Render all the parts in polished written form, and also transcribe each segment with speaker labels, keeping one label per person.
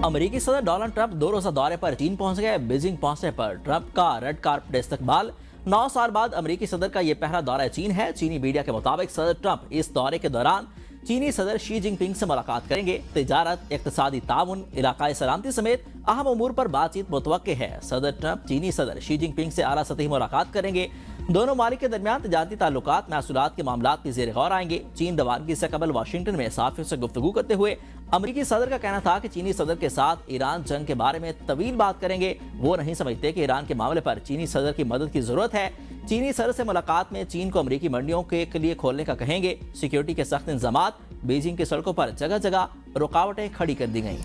Speaker 1: अमेरिकी सदर Donald Trump 2 रोज़ा दौरे पर चीन पहुंच गए। बीजिंग पहुंचने पर ट्रंप का रेड कार्पेट इस्तकबाल। 9 साल बाद अमेरिकी सदर का यह पहला दौरा चीन है। चीनी मीडिया के मुताबिक सदर ट्रंप इस दौरे के दौरान चीनी सदर शी जिनपिंग से मुलाकात करेंगे। तिजारत, इक्तिसादी ताउन, इलाकाई सलामती समेत अहम उमूर पर बातचीत मुतवक्के है। सदर ट्रंप चीनी सदर शी जिनपिंग से आला सतही मुलाकात करेंगे। दोनों मालिक के दरमियान तजारती ताल्लुकात, महसूलात के मामलात की ज़ेर गौर आएंगे। चीन रवानगी से कबल वाशिंगटन में साफियों से गुफ्तगू करते हुए अमेरिकी सदर का कहना था कि चीनी सदर के साथ ईरान जंग के बारे में तवील बात करेंगे। वो नहीं समझते कि ईरान के मामले पर चीनी सदर की मदद की जरूरत है। चीनी सदर से मुलाकात में चीन को अमेरिकी मंडियों के लिए खोलने का कहेंगे। सिक्योरिटी के सख्त इंतजामात, बीजिंग की सड़कों पर जगह जगह रुकावटें खड़ी कर दी गईं।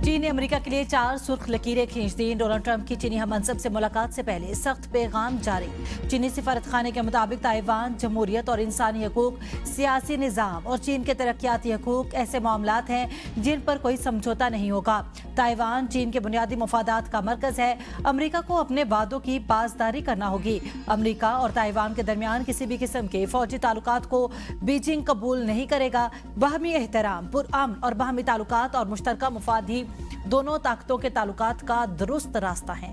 Speaker 2: चीन ने अमेरिका के लिए 4 सुर्ख लकीरें खींच दी। डोनाल्ड ट्रंप की चीनी हम मनसब से मुलाकात से पहले सख्त पैगाम जारी। चीनी सिफारत खाने के मुताबिक ताइवान जमहूरियत और इंसानी हकूक, सियासी निज़ाम और चीन के तरक्याती हकूक ऐसे मामलात हैं जिन पर कोई समझौता नहीं होगा। ताइवान चीन के बुनियादी मफादात का मरकज है। अमेरिका को अपने वादों की पासदारी करना होगी। अमेरिका और ताइवान के दरमियान किसी भी किस्म के फौजी ताल्लुकात को बीजिंग कबूल नहीं करेगा। बाहमी एहतराम, पुरअमन और बाहमी ताल्लुकात और मुश्तरका मुफाद ही दोनों ताकतों के ताल्लुकात का दुरुस्त रास्ता है।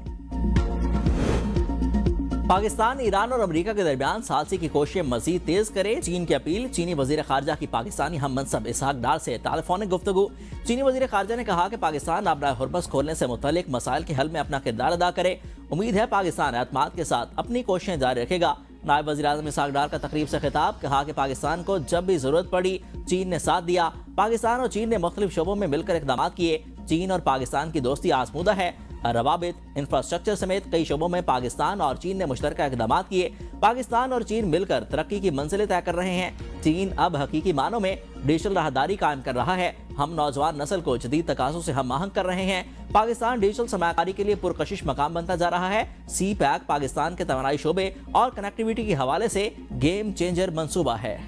Speaker 1: पाकिस्तान, ईरान और अमेरिका के दरमियान सालसी की कोशिशें मजीद तेज करे। चीन की अपील। चीनी वजीर खारजा की पाकिस्तानी हम मनसब इसहाक डार से टेलीफोनिक गुफ्तगू। चीनी वजीर खारजा ने कहा कि पाकिस्तान आबराए हुर्मस खोलने से मुतल्लिक मसाइल के हल में अपना किरदार अदा करे। उम्मीद है पाकिस्तान एतमाद के साथ अपनी कोशिशें जारी रखेगा। नायब वज़ीर आज़म इसहाक डार का तकरीब से खिताब। कहा कि पाकिस्तान को जब भी जरूरत पड़ी चीन ने साथ दिया। पाकिस्तान और चीन ने मुख्तलिफ शोबों में मिलकर इक़दामात किए। चीन और पाकिस्तान की दोस्ती आजमूदा है। रवाबित, इंफ्रास्ट्रक्चर समेत कई शोबों में पाकिस्तान और चीन ने मुश्तरका इक़दामात किए। पाकिस्तान और चीन मिलकर तरक्की की मंजिलें तय कर रहे हैं। चीन अब हकीकी मानों में डिजिटल राहदारी कायम कर रहा है। हम नौजवान नस्ल को जदीद तकाज़ों से हम आहंग कर रहे हैं। पाकिस्तान डिजिटल सरमायाकारी के लिए पुरकशिश मकाम बनता जा रहा है। सी पैक पाकिस्तान के तवानाई शोबे और कनेक्टिविटी के हवाले से गेम चेंजर मंसूबा है।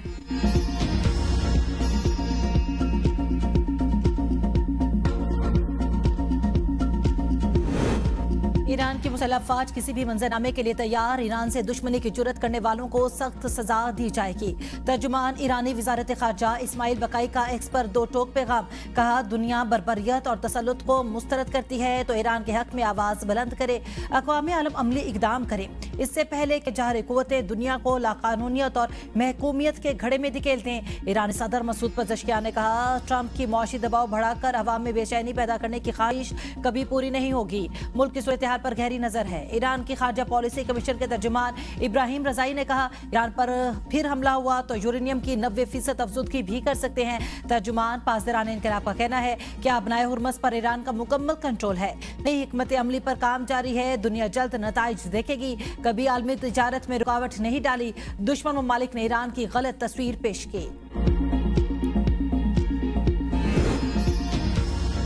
Speaker 2: ईरान की मुसल्लह अफवाज किसी भी मंजरनामे के लिए तैयार। ईरान से दुश्मनी की जुर्रत करने वालों को सख्त सजा दी जाएगी। तर्जुमान ईरानी वजारत खारजा इस्माइल बकाई का एक्स पर 2 टोक पैगाम। कहा, दुनिया बर्बरियत और तसल्लुत को मुस्तरद करती है तो ईरान के हक में आवाज बुलंद करे, अक़वाम आलम अमली इक़दाम करे। इससे पहले कि जहर कुव्वतें दुनिया को लाकानूनियत और महकूमियत के घड़े में धकेल दें। ईरानी सदर मसूद पज़ेश्कियान ने कहा, ट्रंप की मौशी दबाव बढ़ाकर अवाम में बेचैनी पैदा करने की ख्वाहिश कभी पूरी नहीं होगी। मुल्क की सूरत हाल पर गहरी नजर है। ईरान की खारजा पॉलिसी कमीशन के तर्जुमान इब्राहिम रजाई ने कहा, ईरान पर फिर हमला हुआ तो यूरेनियम की 90% अफजुदगी भी कर सकते हैं। तर्जुमान पासदारान इनकलाब का कहना है कि अबनाए हुर्मस पर ईरान का मुकम्मल कंट्रोल है। नई हिकमत अमली पर काम जारी है। दुनिया जल्द नताइज देखेगी। कभी आलमी तिजारत में रुकावट नहीं डाली। दुश्मन ममालिक ने ईरान की गलत तस्वीर पेश की।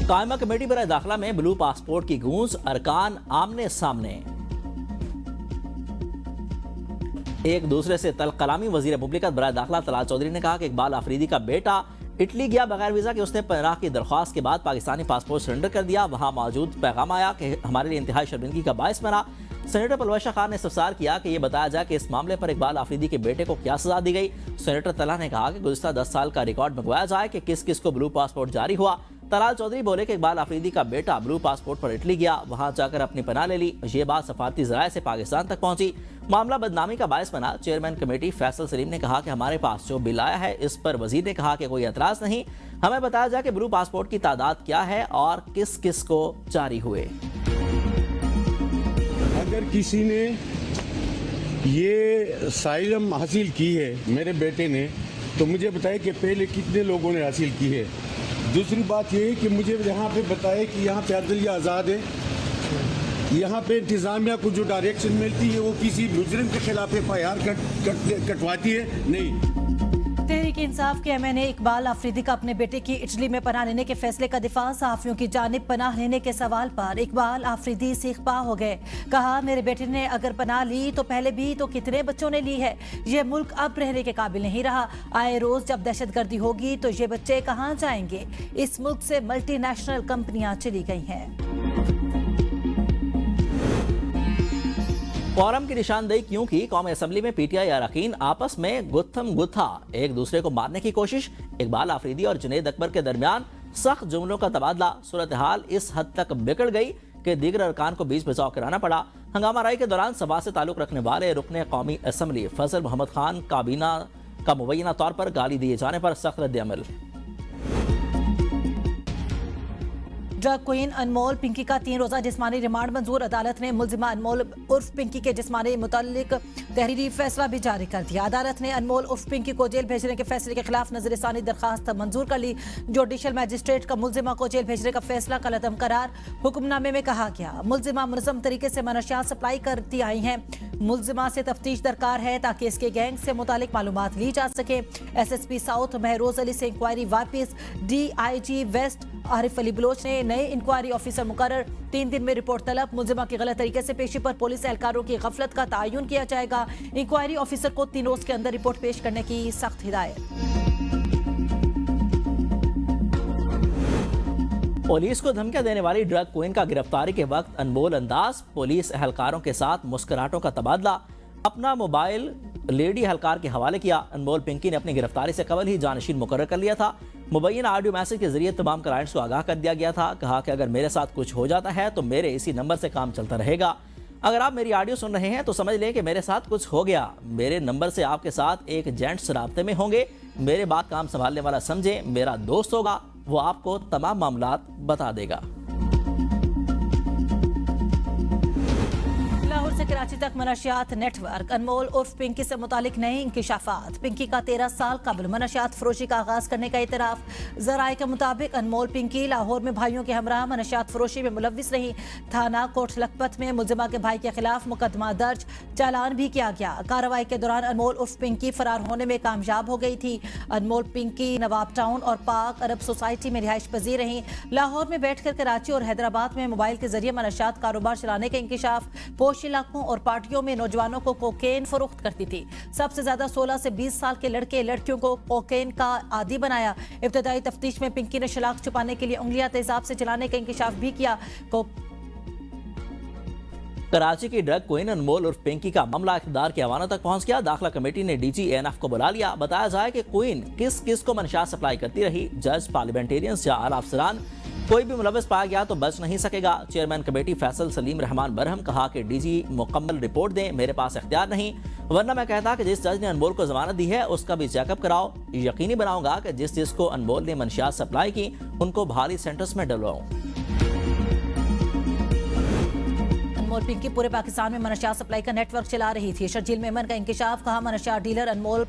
Speaker 1: कायमा कमेटी बराए दाखिला में ब्लू पासपोर्ट की गूंज। अरकान आमने सामने एक दूसरे से तल्ख कलामी। वजीर मुमलिकत बराए दाखिला तलाल चौधरी ने कहा कि इकबाल आफरीदी का बेटा इटली गया बगैर वीज़ा के। उसने पनाह की दरख्वास्त के बाद पाकिस्तानी पासपोर्ट सरेंडर कर दिया। वहां मौजूद पैगाम आया कि हमारे लिए इंतहाई शर्मिंदगी का बायस बना। सेनेटर पलवशा खान ने इस्तफसार किया कि यह बताया जाए कि इस मामले पर इकबाल आफरीदी के बेटे को क्या सजा दी गई। सेनेटर तला ने कहा कि गुज़िश्ता 10 साल का रिकॉर्ड मंगवाया जाए कि किस किस को ब्लू पासपोर्ट जारी हुआ। तलाल चौधरी बोले कि इकबाल आफरीदी का बेटा ब्लू पासपोर्ट पर इटली गया, वहां जाकर अपनी पनाह ले ली। ये बात सफारती ज़राए से पाकिस्तान तक पहुंची। मामला बदनामी का बायस बना। चेयरमैन कमेटी फैसल सलीम ने कहा कि हमारे पास जो बिल आया है इस पर वजीर ने कहा कि कोई एतराज नहीं। हमें बताया जाए कि ब्लू पासपोर्ट की तादाद क्या है और किस किस को जारी हुए।
Speaker 3: अगर किसी ने ये साइलम हासिल की है मेरे बेटे ने, तो मुझे बताए कि पहले कितने लोगों ने हासिल की है। दूसरी बात ये है कि मुझे यहाँ पे बताए कि यहाँ पे अदलिया आज़ाद है। यहाँ पे इंतज़ामिया को जो डायरेक्शन मिलती है वो किसी मुजरिम के खिलाफ FIR कटवाती है नहीं।
Speaker 2: तहरीक इंसाफ के एमएनए इकबाल आफरीदी का अपने बेटे की इटली में पनाह लेने के फैसले का दिफा। सहाफियों की जानिब पनाह लेने के सवाल पर इकबाल आफरीदी सीखपा हो गए। कहा, मेरे बेटे ने अगर पनाह ली तो पहले भी तो कितने बच्चों ने ली है। ये मुल्क अब रहने के काबिल नहीं रहा। आए रोज जब दहशतगर्दी होगी तो ये बच्चे कहाँ जाएंगे। इस मुल्क से मल्टीनेशनल कंपनियां चली गई हैं।
Speaker 1: फॉरम की निशानदेही क्यों की? कौमी असम्बली में पीटीआई अरकान आपस में गुत्थम गुत्था, एक दूसरे को मारने की कोशिश। इकबाल आफरीदी और जुनैद अकबर के दरमियान सख्त जुमलों का तबादला। सूरत हाल इस हद तक बिगड़ गई कि दीगर अरकान को बीच बचाव कराना पड़ा। हंगामा राय के दौरान सभा से ताल्लुक रखने वाले रुकने कौमी असम्बली फजल मोहम्मद खान काबीना का मुबैना तौर पर गाली दिए जाने पर सख्त रद्द-ए-अमल।
Speaker 2: ड्रग क्वीन अनमोल पिंकी का 3 रोजा जिस्मानी रिमांड मंजूर। अदालत ने मुलजिमा अनमोल उर्फ पिंकी के जिस्मानी मुतालिक तहरीरी फैसला भी जारी कर दिया। अदालत ने अनमोल उर्फ पिंकी को जेल भेजने के फैसले के खिलाफ नजरसानी दरखास्त मंजूर कर ली। जुडिशल मैजिस्ट्रेट का मुलजिमा को जेल भेजने का फैसला कल अदम करार। हुक्मनामे में कहा गया मुलजिमा मुनज़्ज़म तरीके से मनशियात सप्लाई करती आई हैं। मुलजिमा से तफ्तीश दरकार है ताकि इसके गैंग से मुतालिक मालूमात ली जा सके। SSP साउथ महरोज अली से इंक्वायरी वापिस। DIG वेस्ट आरिफ अली बलोच ने नए इंक्वायरी ऑफिसर मुकर्रर। 3 दिन में रिपोर्ट तलब। मुलजिमा की गलत तरीके से पेशी पर पुलिस एहलकारों की गफलत का तयन किया जाएगा। इंक्वायरी ऑफिसर को 3 रोज के अंदर रिपोर्ट पेश करने की सख्त हिदायत।
Speaker 1: पुलिस को धमकियां देने वाली ड्रग क्वीन का गिरफ्तारी के वक्त अनमोल अंदाज। पुलिस एहलकारों के साथ मुस्कुराहटों का तबादला। अपना मोबाइल लेडी एहलकार के हवाले किया। अनमोल पिंकी ने अपनी गिरफ्तारी से कबल ही जानशीन मुकर्रर कर लिया था। मुबैना ऑडियो मैसेज के जरिए तमाम क्लाइंट्स को आगाह कर दिया गया था। कहा कि अगर मेरे साथ कुछ हो जाता है तो मेरे इसी नंबर से काम चलता रहेगा। अगर आप मेरी ऑडियो सुन रहे हैं तो समझ लें कि मेरे साथ कुछ हो गया। मेरे नंबर से आपके साथ एक जेंट्स राब्ते में होंगे। मेरे बाद काम संभालने वाला समझे मेरा दोस्त होगा, वो आपको तमाम मामलात बता देगा।
Speaker 2: लाहौर से कराची तक मनशियात नेटवर्क। अनमोल उर्फ पिंकी से मुतालिक नए इंकिशाफात। पिंकी का 13 साल कबल मनशियात फरोशी का आगाज करने का इतराफ। जराए के मुताबिक अनमोल पिंकी लाहौर में भाइयों के हमरा मनशियात फरोशी में मुलव्विस रही। थाना कोट लखपत में मुलजिमा के भाई के खिलाफ मुकदमा दर्ज, चालान भी किया गया। कार्रवाई के दौरान अनमोल उर्फ पिंकी फरार होने में कामयाब हो गई थी। अनमोल पिंकी नवाब टाउन और पाक अरब सोसाइटी में रिहाइश पजीर रही। लाहौर में बैठकर कराची और हैदराबाद में मोबाइल के जरिए मनशियात कारोबार चलाने के इंकिशाफ। पोश इलाकों और पार्टियों में नौजवानों को कोकेन फरोख्त करती थी। सबसे ज्यादा 16 से 20 साल के लड़के लड़कियों को कोकेन का आदी बनाया। इब्तदाई तफ्तीश में पिंकी ने शलाक छुपाने के लिए उंगलियां तेजाब से चलाने का इंकिशाफ भी किया।
Speaker 1: कराची की ड्रग क्वीन अनमोल उर्फ पिंकी का मामला इख्तिदार के हवालों तक पहुंच गया। दाखिला कमेटी ने DG ANF को बुला लिया। बताया जाए कि क्वीन किस किस को मनशियात सप्लाई करती रही। जज, पार्लियामेंटेरियंस या आला अफसरान, कोई भी मुलव्वस पाया गया तो बच नहीं सकेगा। चेयरमैन कमेटी फैसल सलीम रहमान बरहम कहा कि DG मुकम्मल रिपोर्ट दें, मेरे पास इख्तियार नहीं, वरना मैं कहता कि जिस जज ने अनमोल को जमानत दी है उसका भी चेकअप कराओ। यकीनी बनाऊंगा कि जिस जिसको अनमोल ने मनशियात सप्लाई की उनको भारी सेंटर्स में डलवाऊं।
Speaker 2: अनमोल पिंकी पूरे पाकिस्तान में मनशियात सप्लाई का नेटवर्क चला रही थी। शर्जील मेमन का इंकिशाफ। कहा मनशियात डीलर अनमोल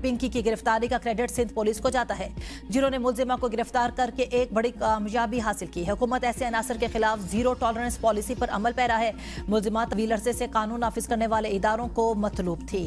Speaker 2: पिंकी की गिरफ्तारी का क्रेडिट सिंध पुलिस को जाता है, जिन्होंने मुलजिमा को गिरफ्तार करके एक बड़ी कामयाबी हासिल की है। हुकूमत ऐसे अनासर के खिलाफ जीरो टॉलरेंस पॉलिसी पर अमल पैरा है। मुलजिमा तवील अरसे से कानून नाफिज करने वाले इदारों को मतलूब थी।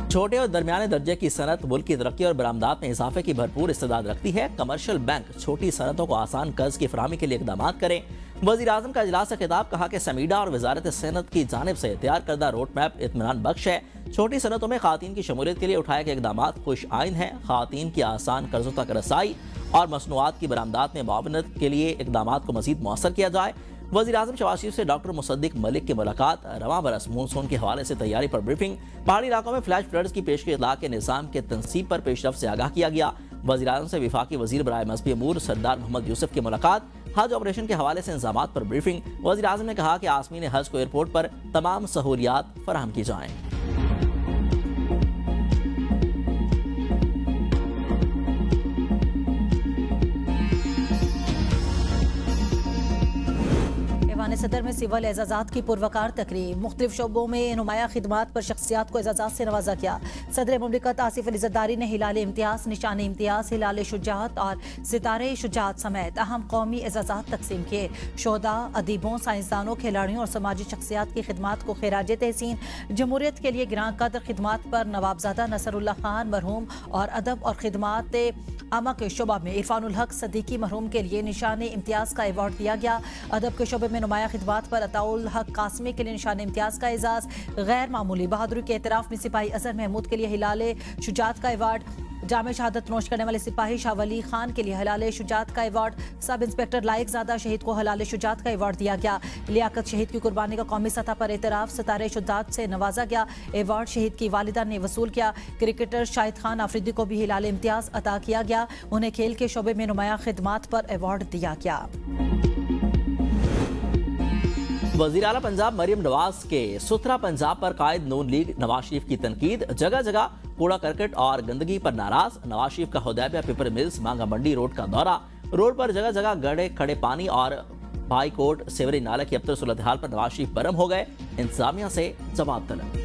Speaker 1: छोटे और दरमियाने दर्जे की सनत मुल्क की तरक्की और बरामदात में इजाफे की भरपूर इस्तेदाद रखती है। कमर्शियल बैंक छोटी सनतों को आसान कर्ज की फराहमी के लिए इकदाम करें। वज़ीर आज़म का इजलास से खिताब। कहा कि समीडा और वजारत सनत की जानिब से तैयार करदा रोड मैप इत्मीनान बख्श है। छोटी सनतों में खातीन की शमूलियत के लिए उठाए गए इकदाम खुश आइन हैं। खातीन की आसान कर्जों तक रसाई और मसनूआत की बरामदात में मुआवनत के लिए इकदाम को मज़ीद मौसर किया जाए। वज़ीर आज़म शहबाज शरीफ से डॉक्टर मुसद्दिक मलिक की मुलाकात। रवां बरस मानसून के हवाले से तैयारी पर ब्रीफिंग। पहाड़ी इलाकों में फ्लैश फ्लड्स की पेश इतला के निज़ाम के तनसीब पर पेशरफ से आगाह किया गया। वज़ीर आज़म से वफाकी वज़ीर बराए मज़हबी अमूर सरदार मोहम्मद यूसुफ की मुलाकात। हज ऑपरेशन के हवाले से इंतज़ामात पर ब्रीफिंग। वज़ीर आज़म ने कहा कि आसमीन हज को एयरपोर्ट पर तमाम सहूलियात फराहम की जाएँ।
Speaker 2: सदर में सिविल एजाजात की पुरवकार तकरीब। मुख्तलिफ शोबों में नुमाया खिदमात पर शख्सियात को एजाजात से नवाजा किया। सदर मुमलिकत आसिफ अली ज़रदारी ने हिलाल इम्तियाज, निशान इम्तियाज, हिलाल शुजात और सितारे शुजात समेत अहम कौमी एजाजात तकसीम किए। शोदा, अदीबों, साइंसदानों, खिलाड़ियों और समाजी शख्सियात की खिदमात को खिराज तहसीन। जमहूरियत के लिए गिरां कदर खिदमात पर नवाबजादा नसरुल्लाह खान मरहूम और अदब और खिदमात आमा के शोबा में इरफानुल हक सदीकी मरहूम के लिए निशान इम्तियाज का अवार्ड दिया गया। अदब के शोबे में नुमाया खिदमात पर अताउल हक कासमी के लिए निशान इम्तियाज का एजाज। गैर मामूली बहादुरी के एतराफ में सिपाही अजहर महमूद के लिए हिलाल शुजात का अवार्ड। जामे शहादत नोश करने वाले सिपाही शाह वली खान के लिए हलाल शुजात का अवार्ड, सब इंस्पेक्टर लाइक ज़ादा शहीद को हलाल शुजात का अवार्ड दिया गया। लियाकत शहीद की कुर्बानी का कौमी सतह पर एतराफ़, सितारे शुजात से नवाजा गया। अवार्ड शहीद की वालिदा ने वसूल किया। क्रिकेटर शाहिद खान आफरीदी को भी हिलाल इम्तियाज अता किया गया। उन्हें खेल के शोबे में नुमाया खिदमात पर अवार्ड दिया गया।
Speaker 1: वज़ीर आला पंजाब मरियम नवाज के सुथरा पंजाब पर कायद नून लीग नवाज शरीफ की तनकीद, जगह जगह कूड़ा करकट और गंदगी पर नाराज। नवाज शरीफ का हुदैबिया पेपर मिल्स मांगा मंडी रोड का दौरा, रोड पर जगह जगह गड़े खड़े पानी और भाई कोट सेवरी नाला की अबतर सूरत हाल पर नवाज शरीफ बरम हो गए। इंतजामिया से जवाब तलब।